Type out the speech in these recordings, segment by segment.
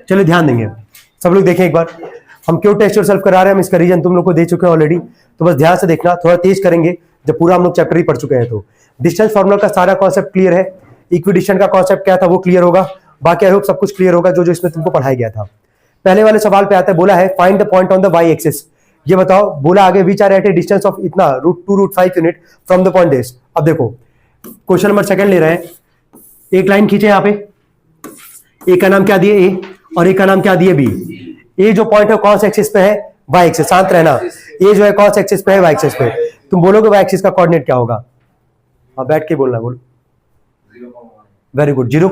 चलिए ध्यान देंगे सब लोग, देखें एक बार हम क्यों टेस्ट योरसेल्फ करा रहे हैं। हम इसका रीजन तुम लोग को दे चुके हैं ऑलरेडी, तो बस ध्यान से देखना, थोड़ा तेज करेंगे जब पूरा हम लोग चैप्टर ही पढ़ चुके हैं। तो डिस्टेंस फार्मूला का सारा कॉन्सेप्ट क्लियर है, इक्विडिस्टेंस का कॉन्सेप्ट क्या था वो क्लियर होगा, बाकी आई होप सब कुछ क्लियर होगा जो जो इसमें तुमको पढ़ाया गया था। पहले वाले सवाल पे आता है, बोला है find the point on the Y axis. ये बताओ, बोला आगे which are at a distance of इतना √2 √5 यूनिट फ्रॉम द पॉइंट डेस। अब देखो क्वेश्चन नंबर सेकंड ले रहे हैं, एक लाइन खींचे यहाँ पे, एक का नाम क्या दिए ए और एक का नाम क्या दिए बी। ए जो पॉइंट है कौन से एक्सिस पे है, वाई एक्सिस। शांत रहना, ए जो है कौन से एक्सिस पे है, वाई एक्सिस पे। तुम बोलोगे वाई एक्सिस का कोऑर्डिनेट क्या होगा, हाँ बैठ के बोलना, बोलो। वेरी गुड, 0,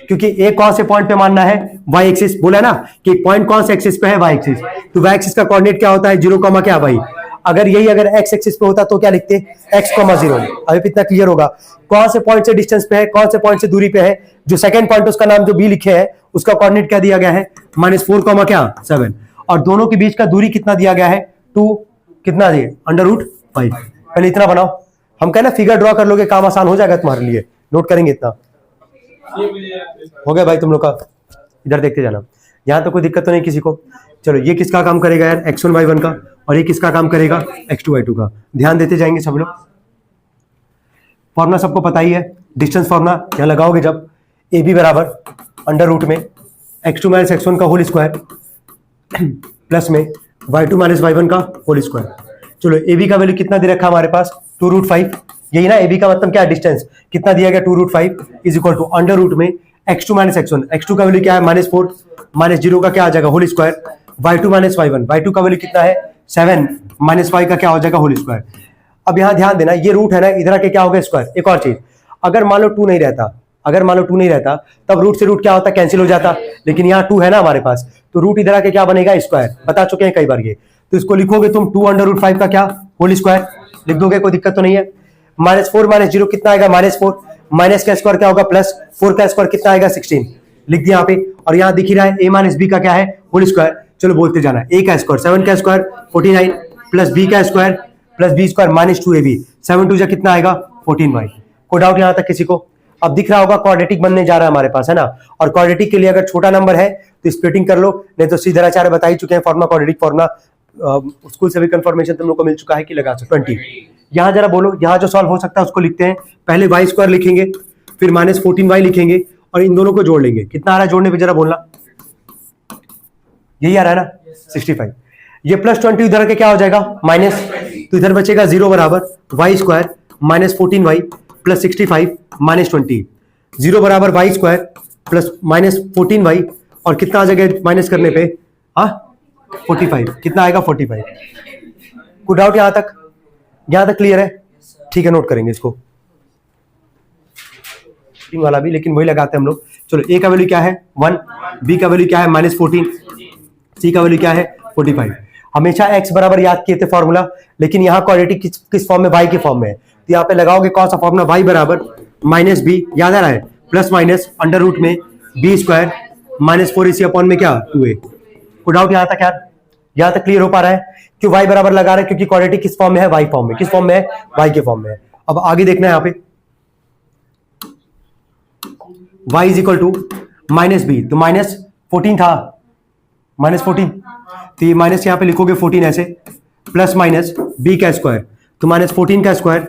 क्योंकि ए कौन से पॉइंट पे मानना है, वाई एक्सिस। बोला ना कि पॉइंट कौन से एक्सिस पे है, वाई एक्सिस। तो वाई एक्सिस का कोऑर्डिनेट क्या होता है, 0, क्या वाई। अगर यही अगर एक्स एक्सिस पे होता तो क्या लिखते, x,0। अभी इतना क्लियर होगा कौन से पॉइंट से डिस्टेंस पे है, कौन से पॉइंट से दूरी पे है। जो सेकंड पॉइंट उसका नाम जो बी लिखे है उसका कोऑर्डिनेट क्या दिया गया है, -4, क्या 7। और दोनों के बीच का दूरी कितना दिया गया है, 2, कितना दिए √5। पहले इतना बनाओ, हम कहना फिगर ड्रॉ कर लोगे काम आसान हो जाएगा तुम्हारे लिए, नोट करेंगे इतना। हो गया भाई तुम लोग का, इधर देखते जाना, यहां तो कोई दिक्कत तो नहीं किसी को। चलो ये किसका काम करेगा यार, x1 y1 का, और ये किसका काम करेगा, x2 y2 का। ध्यान देते जाएंगे सब लोग। फॉर्मूला सबको पता ही है, डिस्टेंस फॉर्मूला यहां लगाओगे जब, ए बी बराबर अंडर रूट में x2 - x1 का होल स्क्वायर प्लस में y2 - y1 का होल स्क्वायर। चलो ए बी का वैल्यू कितना दे रखा हमारे पास, 2√5। यही ना ए बी का मतलब क्या है, डिस्टेंस कितना दिया गया, 2√5 is equal to under root में x2 - x1। x2 का वैल्यू क्या है, -4 -0 का क्या आ जाएगा, whole square. y2 - y1, y2 का वैल्यू कितना है 7 -y का क्या हो जाएगा, होल स्क्वायर। अब यहां ध्यान देना, ये रूट है ना, इधर आके क्या होगा, स्क्वायर। एक और चीज, अगर मान लो 2 नहीं रहता, अगर मान लो 2 नहीं रहता तब रूट से रूट क्या होता, कैंसिल हो जाता। लेकिन यहाँ 2 है ना हमारे पास, तो रूट इधर आके क्या बनेगा, स्क्वायर। बता चुके हैं कई बार ये, तो इसको लिखोगे तुम 2√5 का क्या, होल स्क्वायर लिख दोगे, कोई दिक्कत तो नहीं है। -4 -0 कितना आएगा, -4, माइनस का स्क्वायर क्या होगा, +4 का स्क्वायर कितना आएगा, 16 लिख दिया यहाँ पे। और यहाँ दिख ही रहा है a - b का क्या है, होल स्क्वायर। चलो बोलते जाना, a का स्क्वायर 7 का स्क्वायर 49 प्लस b का square plus b square -2ab, 7 2 कितना आएगा, 14y। कोई डाउट यहाँ तक किसी को? अब दिख रहा होगा क्वाड्रेटिक बनने जा रहा है हमारे पास, है ना। और क्वाड्रेटिक के लिए अगर छोटा नंबर है तो स्प्लिटिंग कर लो, नहीं तो सीधराचार्य बता ही चुके हैं फॉर्मुला, क्वाड्रेटिक फॉर्मुला स्कूल से भी कंफर्मेशन तुम लोग को मिल चुका है कि लगा सकते 20। यहाँ जरा बोलो, यहाँ जो सॉल्व हो सकता है उसको लिखते हैं। पहले y स्क्वायर लिखेंगे, फिर -14y लिखेंगे और इन दोनों को जोड़ लेंगे। कितना आ रहा है जोड़ने पे जरा बोलना, यही आ रहा है ना, 65। ये +20 इधर के क्या हो जाएगा, माइनस, तो इधर बचेगा 0 बराबर y स्क्वायर -14y प्लस 65 -20, 0 बराबर y स्क्वायर प्लस -14y और कितना आ जाएगा माइनस करने पे, 45। कितना आएगा, 45। कोई डाउट यहाँ तक? यहाँ तक क्लियर है? ठीक है, नोट करेंगे इसको वाला भी, लेकिन वही लगाते हैं हम लोग। चलो a का वैल्यू क्या है 1, b का वैल्यू क्या है -14, c का वैल्यू क्या है 45। हमेशा x बराबर याद किए थे फॉर्मूला, लेकिन यहाँ क्वाड्रेटिक किस फॉर्म में, y के फॉर्म में है। तो यहाँ पे लगाओगे कौन सा फॉर्मूला, y बराबर -b, याद आ रहा है, प्लस माइनस अंडर रूट में b स्क्वायर -4 इसी अपॉन में क्या 2a। कोई डाउट यहाँ तक यार? यहाँ तक क्लियर हो पा रहा है? क्यों y बराबर लगा रहे हैं, क्योंकि क्वाड्रेटिक किस फॉर्म में है, y फॉर्म में। किस फॉर्म में है, y के फॉर्म में है। अब आगे देखना है यहाँ पे y is equal to -b, तो -14 था, -14, तो ये माइनस यहाँ पे लिखोगे 14 ऐसे, प्लस माइनस b का स्क्वायर, तो -14 का स्क्वायर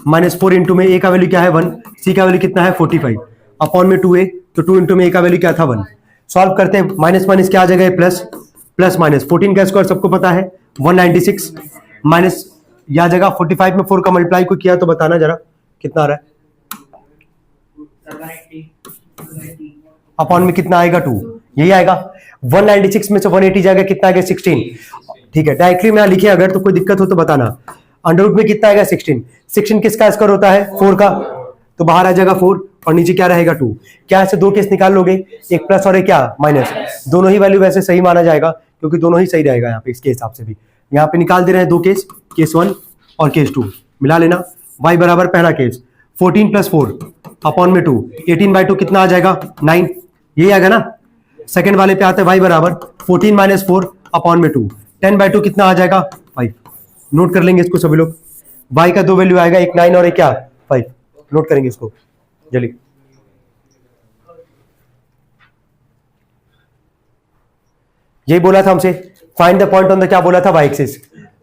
-4 इंटू में a का वैल्यू क्या है 1, c का वैल्यू कितना है 45 अपॉन में 2a, तो 2 इंटू में a का वैल्यू क्या था 1। सॉल्व करते हैं, माइनस माइनस क्या आ जाएगा, प्लस प्लस माइनस 14 का स्क्वायर सबको पता है 196 माइनस यह जगह 45 में 4 का मल्टीप्लाई को किया तो बताना जरा कितना आ रहा है, अपॉन में कितना आएगा 2, यही आएगा। 196 में से 180 जाएगा, कितना आएगा 16। ठीक है, डायरेक्टली में लिखे अगर तो कोई दिक्कत हो तो बताना। अंडर रूट में कितना आएगा 16, 16 किसका स्क्वायर होता है 4 का, तो बाहर आ जाएगा 4 और नीचे क्या रहेगा 2। क्या ऐसे दो केस निकाल लोगे, एक प्लस और एक क्या माइनस, दोनों ही वैल्यू वैसे सही माना जाएगा क्योंकि दोनों ही सही रहेगा यहाँ पे इसके हिसाब से भी। यहाँ पे निकाल दे रहे हैं दो केस, केस 1 और केस 2 मिला लेना। y बराबर पहला केस 14 + 4 अपॉन में 2, 18/2 कितना आ जाएगा 9, यही आएगा ना। सेकंड वाले पे आते हैं y बराबर 14 - 4 अपॉन में 2, 10/2 कितना आ जाएगा 5। नोट कर लेंगे इसको सभी लोग, y का दो वैल्यू आएगा, एक 9 और एक क्या 5। नोट करेंगे इसको जल्दी। यही बोला था हमसे, find the point on the क्या बोला था, वाई एक्सिस।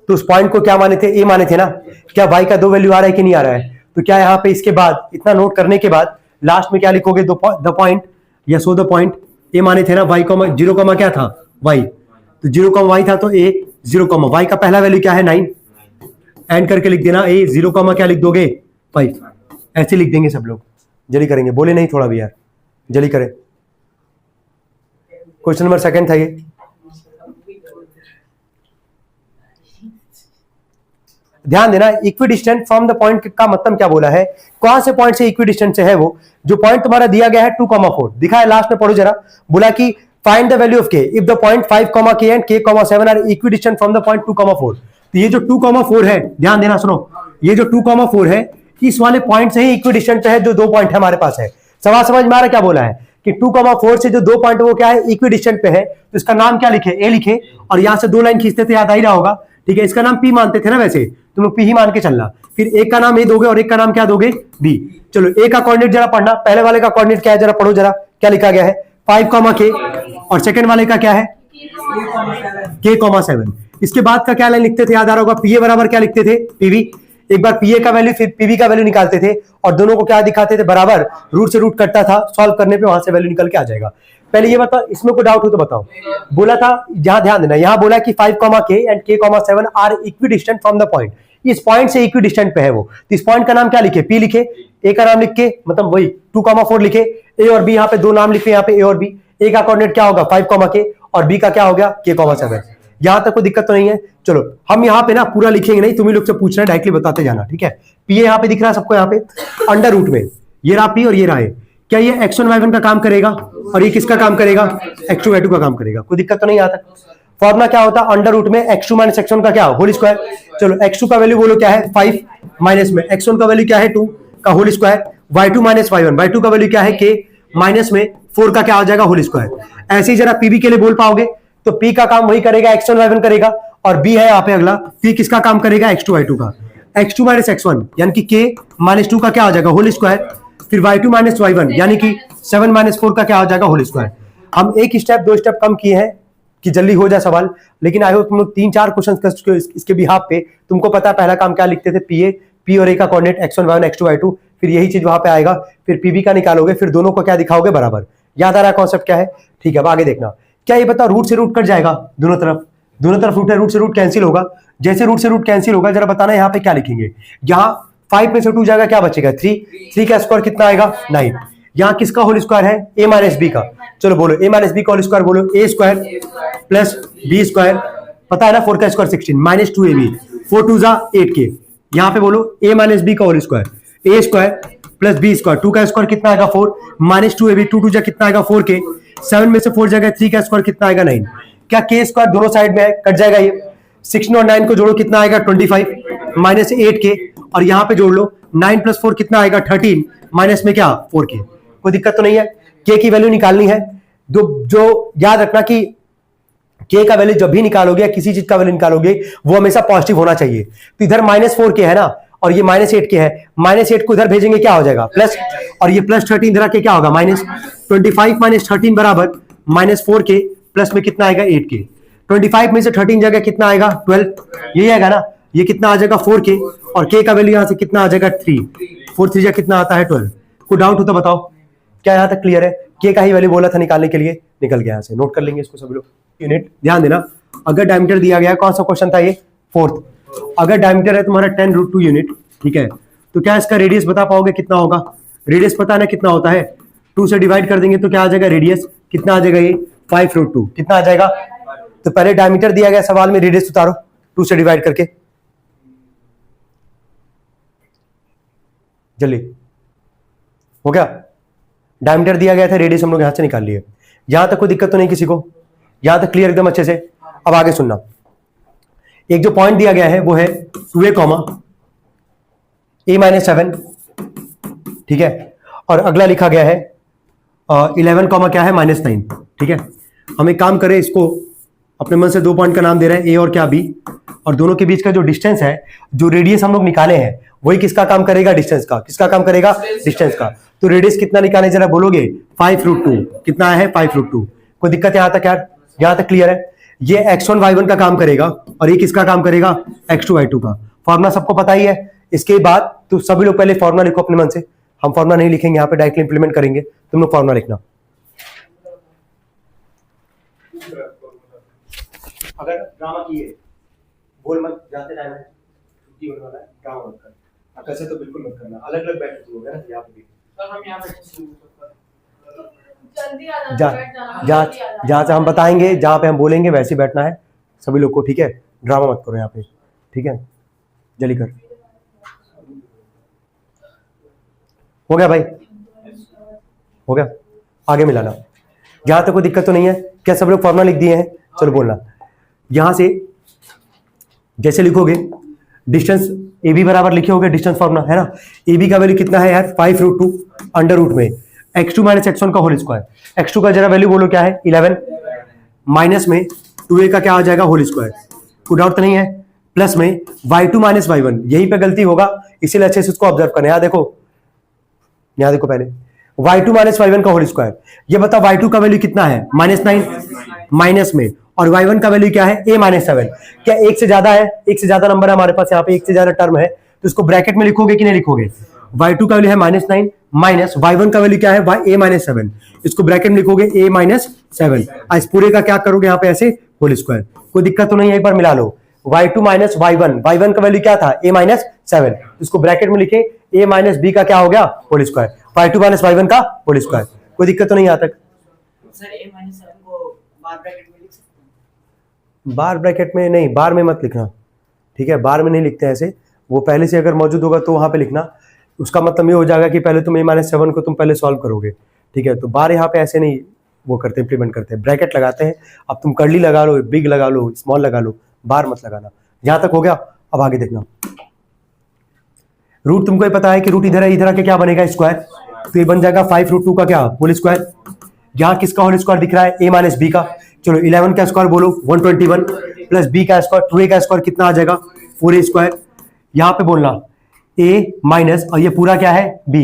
तो उस पॉइंट को क्या माने थे, ए माने थे ना। क्या वाई का 2 वैल्यू आ रहा है कि नहीं आ रहा है? तो क्या यहाँ पे इसके बाद इतना नोट करने के बाद लास्ट में क्या लिखोगे, द पॉइंट या सो द पॉइंट। ए माने थे ना वाई कॉमा 0 कॉमा क्या था, वाई। तो 0 कॉमा वाई था, तो ए 0 कॉमा वाई का पहला वैल्यू क्या है, 9। एंड करके लिख देना, ए 0 कॉमा क्या लिख दोगे, 5। ऐसे लिख देंगे सब लोग। जल्दी करेंगे, बोले नहीं थोड़ा भी यार, जल्दी करें। क्वेश्चन नंबर सेकंड था ये। ध्यान देना, इक्विडिस्टेंट फ्रॉम द पॉइंट का मतलब क्या बोला है, कौन से पॉइंट से इक्विडिस्टेंट से है वो। जो पॉइंट तुम्हारा दिया गया है 2,4 दिखा है लास्ट में, पढ़ो जरा। बोला कि find the value of K if the point 5, k and k, 7 are equidistant from the point 2,4। तो ये जो 2,4 है, ध्यान देना, सुनो, ये जो 2,4 है इस वाले पॉइंट से ही इक्विडिस्टेंट है जो 2 पॉइंट है हमारे पास है। सवाल समझ में आ रहा क्या बोला है कि 2,4 से जो 2 पॉइंट वो क्या है, इक्विडिस्टेंट पे है। तो इसका नाम क्या लिखे, ए लिखे, और यहां से 2 लाइन खींचते थे, याद आ ही रहा होगा। ठीक है, इसका नाम पी मानते थे ना, वैसे तुम लोग पी ही मान के चलना। फिर एक का नाम ए दोगे और एक का नाम क्या दोगे, बी। चलो ए का कोऑर्डिनेट जरा पढ़ना, पहले वाले का कोऑर्डिनेट क्या है जरा पढ़ो जरा, क्या लिखा गया है, 5, k, और सेकंड वाले का क्या है, k, 7। इसके बाद का क्या लाइन लिखते थे, याद आ रहा होगा, पीए बराबर क्या लिखते थे, पीवी। एक बार पीए का वैल्यू फिर पीवी का वैल्यू निकालते थे, और दोनों को क्या दिखाते थे, बराबर। रूट से रूट कटता था, सॉल्व करने पे वहां से वैल्यू निकल के आ जाएगा। पहले ये बताओ, इसमें कोई डाउट हो तो बताओ। बोला था, जहां ध्यान देना, यहां बोला कि 5, k and k, 7 are equidistant from the point. इस पॉइंट से इक्विडिस्टेंट पे है वो। तो इस पॉइंट का नाम क्या लिखे, पी लिखे, ए का नाम लिख के, मतलब वही 2,4 लिखे, ए और बी यहाँ पे 2 नाम लिखे, यहाँ पे ए और बी। ए का कोऑर्डिनेट क्या होगा, 5, k, और बी का क्या हो गया, k, 7। यहां तक कोई दिक्कत तो नहीं है। चलो हम यहाँ पे ना पूरा लिखेंगे नहीं, तुम्ही लोग से पूछना है, डायरेक्टली बताते जाना, ठीक है। पी यहाँ पे दिख रहा है सबको, यहाँ पे अंडर रूट में ये रहा पी और ये रहा है। क्या ये x1 y1 का काम करेगा, और ये किसका काम करेगा, x2 y2 का काम करेगा। कोई दिक्कत तो नहीं आता। फॉर्मूला क्या होता है, अंडर रूट में x2 माइनस x1 का क्या, होल स्क्वायर। चलो x2 का वैल्यू बोलो क्या है, 5, माइनस में x1 का वैल्यू क्या है, 2 का whole square. y2 minus y1, y2 का वैल्यू क्या है, k, माइनस में 4 का क्या आ जाएगा, होल स्क्वायर। ऐसे ही जरा पीबी के लिए बोल पाओगे, तो p का काम वही करेगा, x1 y1 करेगा, और b है यहाँ पे अगला, p किसका काम करेगा, x2 y2 का। x2 माइनस x1 यानी कि k माइनस 2 का क्या आ जाएगा, होल स्क्वायर। फिर y2 माइनस y1 यानी कि 7 माइनस 4 का क्या आ जाएगा, होल स्क्वायर। हम एक स्टेप 2 स्टेप कम किए हैं कि जल्दी हो जाए सवाल, लेकिन आई होप तुम लोग 3-4 क्वेश्चन कर चुके हो इसके बिहाफ पे। तुमको पता है पहला काम क्या लिखते थे, पी और ए का coordinate x1 y1 x2 y2, फिर यही चीज वहां पे आएगा, फिर पीबी का निकालोगे, फिर दोनों को क्या दिखाओगे, बराबर। याद आ रहा है कॉन्सेप्ट क्या है, ठीक है। अब आगे देखना, क्या ये बताओ, रूट से रूट कट जाएगा दोनों तरफ रूट है, रूट से रूट कैंसिल होगा। जैसे रूट से रूट कैंसिल होगा, जरा बताना यहाँ पे क्या लिखेंगे। यहाँ 5 में से 2 जाएगा, क्या बचेगा, 3 का स्क्वायर कितना आएगा, 9। यहाँ किसका होल स्क्वायर है, a माइनस बी का। चलो बोलो a माइनस बी का होल स्क्वायर, बोलो a square plus b square, पता है ना 4 का स्क्वायर 16 माइनस 2ab, 4 2 जा 8k। यहाँ पे बोलो a माइनस बी का whole square, a square plus b square, 2 का स्क्वायर कितना आएगा, 4 माइनस 2ab, 2 2 जा कितना आएगा, 4k। 7 में से 4 जाएगा, 3 का स्क्वायर कितना आएगा, 9। क्या k स्क्वायर दोनों साइड में है, कट जाएगा ये। 16 और 9 को जोड़ो, कितना आएगा, 25 माइनस 8k, और यहाँ पे जोड़ लो 9 प्लस 4 कितना आएगा, 13 माइनस में क्या, 4k। कोई दिक्कत तो नहीं है। k की वैल्यू निकालनी है, जो याद रखना कि k का वैल्यू जब भी निकालोगे या किसी चीज का वैल्यू निकालोगे वो हमेशा पॉजिटिव होना चाहिए। तो इधर -4k है ना, और ये -8k है, -8 को इधर भेजेंगे क्या हो जाएगा, प्लस, और ये +13 इधर आके क्या होगा, -25 माइनस 13 बराबर -4k, प्लस में कितना आएगा, 8k। 25 में से 13 जगह कितना आएगा, 12, यही आएगा ना। ये कितना आ जाएगा, 4k, और k का वैल्यू यहां से कितना आ जाएगा, 3, 4 3 जा कितना आता है, 12। कोई डाउट हो तो बताओ, क्या यहां तक क्लियर है। k का ही वैल्यू बोला था निकालने के लिए, निकल गया। यहां से नोट कर लेंगे इसको सब लोग। यूनिट ध्यान देना, अगर डायमीटर दिया गया है, कौन सा क्वेश्चन था ये, 4th। अगर डायमीटर है तुम्हारा 10√2 यूनिट, ठीक है, तो क्या इसका रेडियस बता पाओगे कितना होगा। रेडियस पता ना कितना होता है, 2 से डिवाइड कर देंगे तो क्या आ जाएगा, रेडियस कितना आ जाएगा, ये 5√2 कितना आ जाएगा। तो पहले डायमीटर दिया गया सवाल में, रेडियस उतारो 2 से डिवाइड करके, जल्दी हो गया। डायमीटर दिया गया था, रेडियस हम लोग यहां से निकाल लिए। यहां तक कोई दिक्कत तो नहीं किसी को, यहां तक क्लियर एकदम अच्छे से। अब आगे सुनना, एक जो पॉइंट दिया गया है वो है 2a, a माइनस 7, ठीक है, और अगला लिखा गया है 11, क्या है, -9, ठीक है। हम एक काम करें, इसको अपने मन से 2 पॉइंट का नाम दे रहे हैं, a और क्या, b, और दोनों के बीच का जो डिस्टेंस है, जो रेडियस हम लोग निकाले हैं, वही किसका काम करेगा, डिस्टेंस का। किसका काम करेगा, डिस्टेंस का। तो रेडियस कितना निकाले जरा बोलोगे, 5√2 कितना है, 5√2। कोई दिक्कत यहां तक यार, यहां तक क्लियर है। ये x1 y1 का काम करेगा और ये किसका काम करेगा, x2 y2 का। फॉर्मूला सबको पता ही है। इसके बाद तो सभी लोग पहले फॉर्मूला लिखो अपने मन से, हम फॉर्मूला नहीं लिखेंगे यहाँ पे, डायरेक्टली इंप्लीमेंट करेंगे। तुम लोग फॉर्मूला लिखना। अगर ड्रामा किए बोल मत, जाते टाइम है छुट्टी होने वाला है, ड्रामा मत कर। अगर से तो बिल्कुल मत करना, अलग अलग बैठ के होगा ना यहाँ पे भी। सर हम यहाँ पे जल्दी आ जाना, जहाँ जहाँ से हम बताएंगे, जहाँ पे हम बोलेंगे वैसे बैठना है सभी लोग को, ठीक है। ड्रामा मत करो यहाँ पे, ठीक है। जल्दी कर। हो गया भाई, हो गया। आगे मिलाना। यहाँ तक कोई दिक्कत तो नहीं है क्या? सब लोग फॉर्मूला लिख दिए हैं? चलो बोलना। यहां से जैसे लिखोगे डिस्टेंस ए बी बराबर लिखे होगे, डिस्टेंस फॉर्मूला है ना। ए बी का वैल्यू कितना है यार, 5√2 अंडर रूट में x2 माइनस x1 का होल स्क्वायर। x2 का जरा वैल्यू बोलो क्या है, 11 माइनस में 2a का क्या आ जाएगा, होल स्क्वायर। कोई डाउट तो नहीं है। प्लस में y2 माइनस y1, यहीं पे गलती होगा, इसीलिए अच्छे से इसको ऑब्जर्व करना। यहां देखो, यहां देखो पहले y2 माइनस y1 का होल स्क्वायर। ये बताओ y2 का वैल्यू कितना है, -9 माइनस में, और y1 का वैल्यू क्या है, a माइनस 7। क्या एक से ज्यादा है? एक से ज्यादा नंबर है हमारे पास, यहाँ पे एक से ज्यादा टर्म है, तो इसको ब्रैकेट में लिखोगे कि नहीं लिखोगे। y2 का वैल्यू है -9 माइनस y1 का वैल्यू क्या है, a माइनस 7। इसको ब्रैकेट में लिखोगे a माइनस 7। इस पूरे का क्या करोगे यहाँ पे ऐसे, होल स्क्वायर। कोई दिक्कत तो नहीं है, एक बार मिला लो। y2 माइनस y1 का वैल्यू क्या था, a माइनस 7। इसको ब्रैकेट में लिखे a माइनस b का क्या हो गया, whole square. y2 minus y1 का होल स्क्वायर। कोई दिक्कत तो नहीं यहाँ तक? सर a माइनस 7 को बार ब्रैकेट में लिख सकते हैं? बार ब्रैकेट में नहीं, बार में मत लिखना, ठीक है। बार में नहीं लिखते हैं ऐसे, वो पहले से अगर मौजूद होगा तो वहां पे लिखना। उसका मतलब ये हो जाएगा कि पहले तुम a माइनस 7 को तुम पहले सॉल्व करोगे, ठीक है। तो बार यहाँ पे ऐसे नहीं वो करते, इंप्लीमेंट करते हैं, ब्रैकेट लगाते हैं। अब तुम कर्ली लगा लो, बिग लगा लो, स्मॉल लगा लो, बार मत लगाना। यहां तक हो गया। अब आगे देखना। रूट तुमको ये पता है कि रूट इधर है, इधर आके क्या बनेगा, स्क्वायर। तो ये बन जाएगा 5√2 का क्या, होल स्क्वायर। यहाँ किसका होल स्क्वायर दिख रहा है, a माइनस बी का। चलो 11 का स्क्वायर बोलो, 121 प्लस b का स्क्वायर, 2a का स्क्वायर कितना आ जाएगा, 4a स्क्वायर। यहाँ पे बोलना a माइनस, और ये पूरा क्या है, b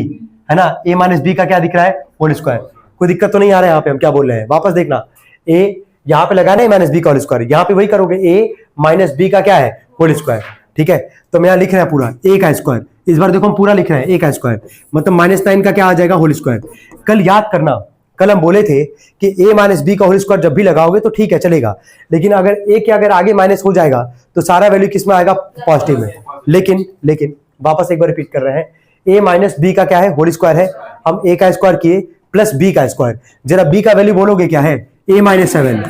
है ना। a माइनस बी का क्या दिख रहा है, होल स्क्वायर। कोई दिक्कत तो नहीं आ रहा है यहाँ पे, हम क्या बोल रहे हैं, वापस देखना। a यहाँ पे लगाना है माइनस बी का होल स्क्वायर, यहाँ पे वही करोगे, a माइनस बी का क्या है, होल स्क्वायर, ठीक है। तो मैं यहाँ लिख रहा है पूरा a का स्क्वायर। इस बार देखो हम पूरा लिख रहे हैं a का स्क्वायर, मतलब -9 का क्या आ जाएगा, होल स्क्वायर। कल याद करना, कल हम बोले थे कि a माइनस बी का होल स्क्वायर जब भी लगाओगे तो ठीक है चलेगा, लेकिन अगर a के अगर आगे माइनस हो जाएगा तो सारा वैल्यू किस में आएगा, पॉजिटिव में। लेकिन वापस एक बार रिपीट कर रहे हैं, a माइनस बी का क्या है, होल स्क्वायर है। हम a का स्क्वायर किए प्लस b का स्क्वायर। जरा b का वैल्यू बोलोगे क्या है, a माइनस 7।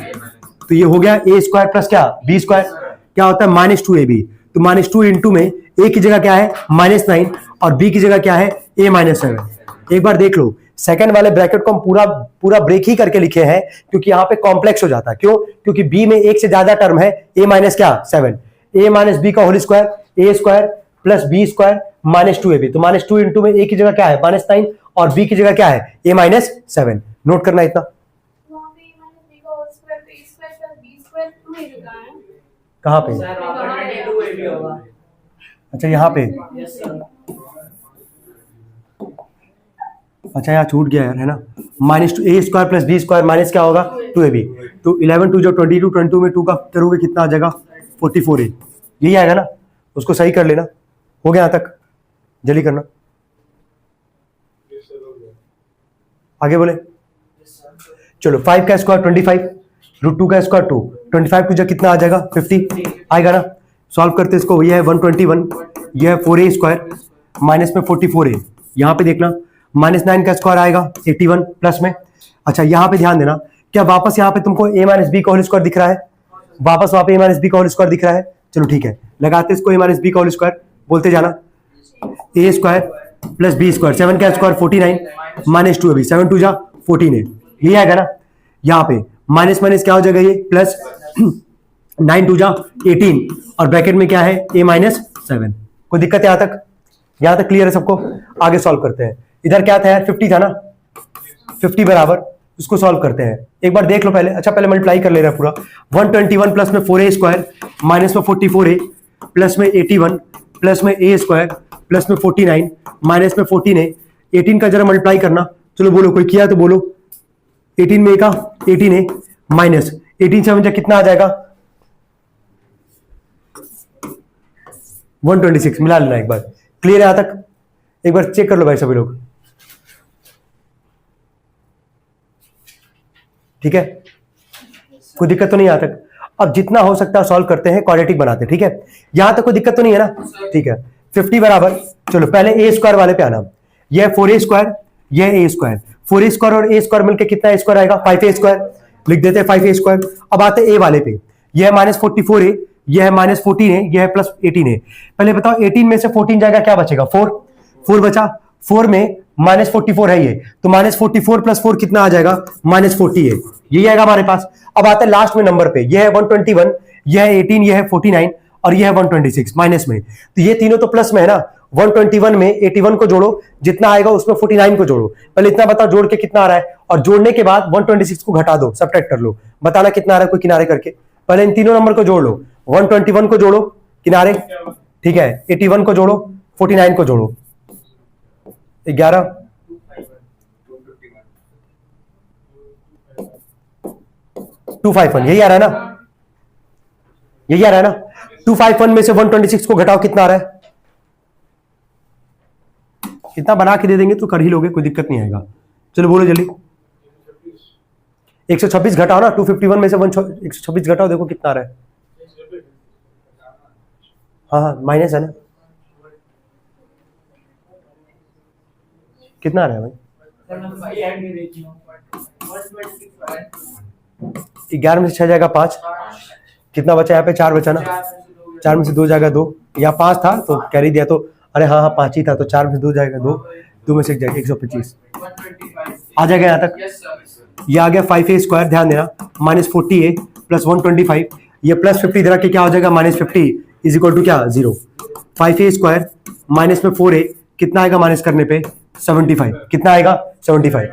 तो ये हो गया a स्क्वायर प्लस क्या, b स्क्वायर। क्या होता है, -2ab। तो -2 इंटू में a की जगह क्या है, -9, और b की जगह क्या है, a माइनस 7। एक बार देख लो, सेकंड वाले ब्रैकेट को हम पूरा ब्रेक ही करके लिखे हैं, क्योंकि यहाँ पे कॉम्प्लेक्स हो जाता है। क्यों? क्योंकि b में एक से ज्यादा टर्म है, a माइनस क्या, 7। a माइनस बी का whole square, a square plus b square -2ab। तो -2 इंटू में a की जगह क्या है, -9, और b की जगह क्या है, a माइनस 7। नोट करना इतना। वहाँ पे a माइनस b का होल स्क्वायर पे a square plus b square 2 a लिखा है। कहाँ पे? सर वहाँ पर 22 भी होगा। अच्छा यहाँ पे, यस सर। अच्छा यहाँ छूट गया यार, है ना। -2a square plus b square minus क्या होगा, 2ab। तो 11 2 जो 22, 22 में 2 का करोगे कितना आ जाएगा, 44a। यही आएगा ना, उसको सही कर लेना। हो गया यहाँ तक, जल्दी करना। आगे बोले, चलो 5 का स्क्वायर 25, √2 का स्क्वायर 2, 25 तुझे कितना आ जाएगा, 50 आएगा ना। सॉल्व करते इसको, ये है 121, ये है 4a स्क्वायर माइनस में 44a। यहाँ पे देखना, -9 का स्क्वायर आएगा 81 प्लस में। अच्छा यहाँ पे ध्यान देना, क्या वापस यहाँ पे तुमको a माइनस बी का होल स्क्वायर दिख रहा है, वापस वहाँ पे a माइनस बी का होल स्क्वायर दिख रहा है। चलो ठीक है, लगाते इसको a माइनस बी का होल स्क्वायर, बोलते जाना। a square plus b square, 7 का स्क्वायर 49 -2ab, 7 2 जा 14a। यही आएगा ना। यहाँ पे माइनस माइनस क्या हो जाएगा, ये प्लस 9 2 जा 18, और ब्रैकेट में क्या है, a माइनस 7। कोई दिक्कत है यहाँ तक? यहाँ तक क्लियर है सबको? आगे सॉल्व करते हैं। इधर क्या था यार, 50 था ना, 50 बराबर, इसको सॉल्व करते हैं। एक बार देख लो पहले। अच्छा पहले मल्टीप्लाई कर ले रहा है पूरा। 121 प्लस में 4a स्क्वायर माइनस में 44a प्लस में 81 प्लस में a स्क्वायर प्लस में 49 माइनस में 14a। 18 का जरा मल्टीप्लाई करना। चलो बोलो, कोई किया तो बोलो। 18 में का 18a माइनस 18 7 जा कितना आ जाएगा 126, मिला लेना एक बार। क्लियर है यहां तक? एक बार चेक कर लो भाई सभी लोग, ठीक है, कोई दिक्कत तो नहीं यहां तक? अब जितना हो सकता है सॉल्व करते हैं, क्वाड्रेटिक बनाते हैं, ठीक है, यहां तक कोई दिक्कत तो नहीं है ना? ठीक है, 50 बराबर, चलो पहले ए स्क्वायर वाले पे आना। यह 4a स्क्वायर, यह ए स्क्वायर, 4a स्क्वायर और ए स्क्वायर मिलकर कितना स्क्वायर आएगा 5a स्क्वायर, लिख देते हैं 5a स्क्वायर। अब आते हैं ए वाले पे, यह -44 है, यह -14 है, यह +18 है। पहले बताओ 18 में से 14 जाएगा, क्या बचेगा 4 बचा, 4 में -44 है ये, तो -44 + 4 कितना आ जाएगा -40 है, यही आएगा हमारे पास। अब आता है लास्ट में नंबर पे, यह है 121, यह है 18, यह है 49 और यह है 126 माइनस में, तो ये तीनों तो प्लस में है ना। 121 में 81 को जोड़ो, जितना आएगा उसमें 49 को जोड़ो। पहले इतना बताओ जोड़ के कितना आ रहा है, और जोड़ने के बाद 126 को घटा दो, सब्ट्रैक्ट कर लो, बताना कितना आ रहा है कोई किनारे करके। पहले इन तीनों नंबर को जोड़ लो, 121 को जोड़ो किनारे, ठीक है, 81 को जोड़ो, 49 को जोड़ो, 11 251, यही आ रहा है ना, यही आ रहा है ना। 251 में से 126 को घटाओ, कितना आ रहा है? इतना बना के दे देंगे तो कर ही लोगे, कोई दिक्कत नहीं आएगा। चलो बोलो जल्दी, 126 घटाओ ना, 251 में से 126 घटाओ, देखो कितना आ रहा है। हाँ हाँ माइनस है ना, कितना आ रहा है भाई? 11 में से 6 जाएगा 5, कितना बचा यहाँ पे? 4 बचा ना, 4 में से 2 जाएगा 2, या 5 था तो कैरी दिया, तो अरे हाँ हाँ 5 ही था, तो 4 में से 2 जाएगा 2, 2 में से 1 जाएगा 125 आ जाएगा यहाँ तक। ये आ गया 5a स्क्वायर, ध्यान देना, -40a + 125, ये +50 इधर के क्या हो जाएगा -50 इज इक्वल टू क्या 0। 5a स्क्वायर माइनस में 4a कितना आएगा माइनस करने पे 75, कितना आएगा 75।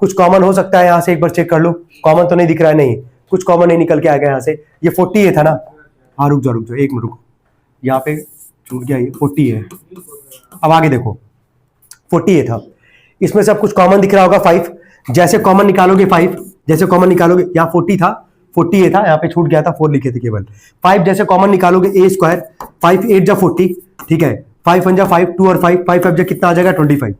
कुछ कॉमन हो सकता है यहाँ से, एक बार चेक कर लो, कॉमन तो नहीं दिख रहा है, नहीं कुछ कॉमन नहीं निकल के आएगा यहाँ से। ये 40a था ना, हाँ रुक जाओ एक मिनट रुको, यहाँ पे छूट गया, ये 40 है। अब आगे देखो 40a था, इसमें से अब कुछ कॉमन दिख रहा होगा 5, जैसे कॉमन निकालोगे 5, जैसे कॉमन निकालोगे, यहाँ 40 था 40a था, यहाँ पे छूट गया था 4 लिखे थे केवल। 5 जैसे कॉमन निकालोगे a स्क्वायर, 5 8 जा 40, ठीक है, 5 1 जा 5, 2 और 5 5 5 जा कितना आ जाएगा 25।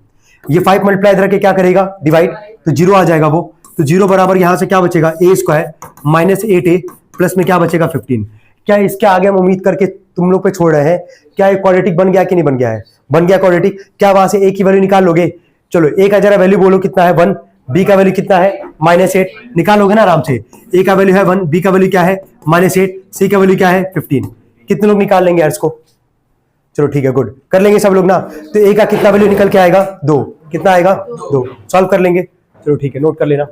ये 5 मल्टीप्लाई इधर के क्या करेगा डिवाइड, तो 0 आ जाएगा वो, तो 0 बराबर यहाँ से क्या बचेगा a स्क्वायर -8a प्लस में क्या बचेगा 15। क्या इसके आगे हम उम्मीद करके तुम लोग पे छोड़ रहे हैं, क्या ये क्वाड्रेटिक बन गया कि नहीं बन गया है? बन गया क्वाड्रेटिक। क्या वहां से a की वैल्यू निकाल लोगे? चलो a का जरा वैल्यू बोलो कितना है 1, b का वैल्यू कितना है -8, निकालोगे ना आराम से। a का वैल्यू है 1, b का वैल्यू क्या है -8, c का वैल्यू क्या है 15। कितने लोग निकाल लेंगे यार इसको? चलो ठीक है, गुड, कर लेंगे सब लोग ना। तो a का कितना वैल्यू निकल के आएगा 2, कितना आएगा 2, सॉल्व कर लेंगे। चलो ठीक है, नोट कर लेना।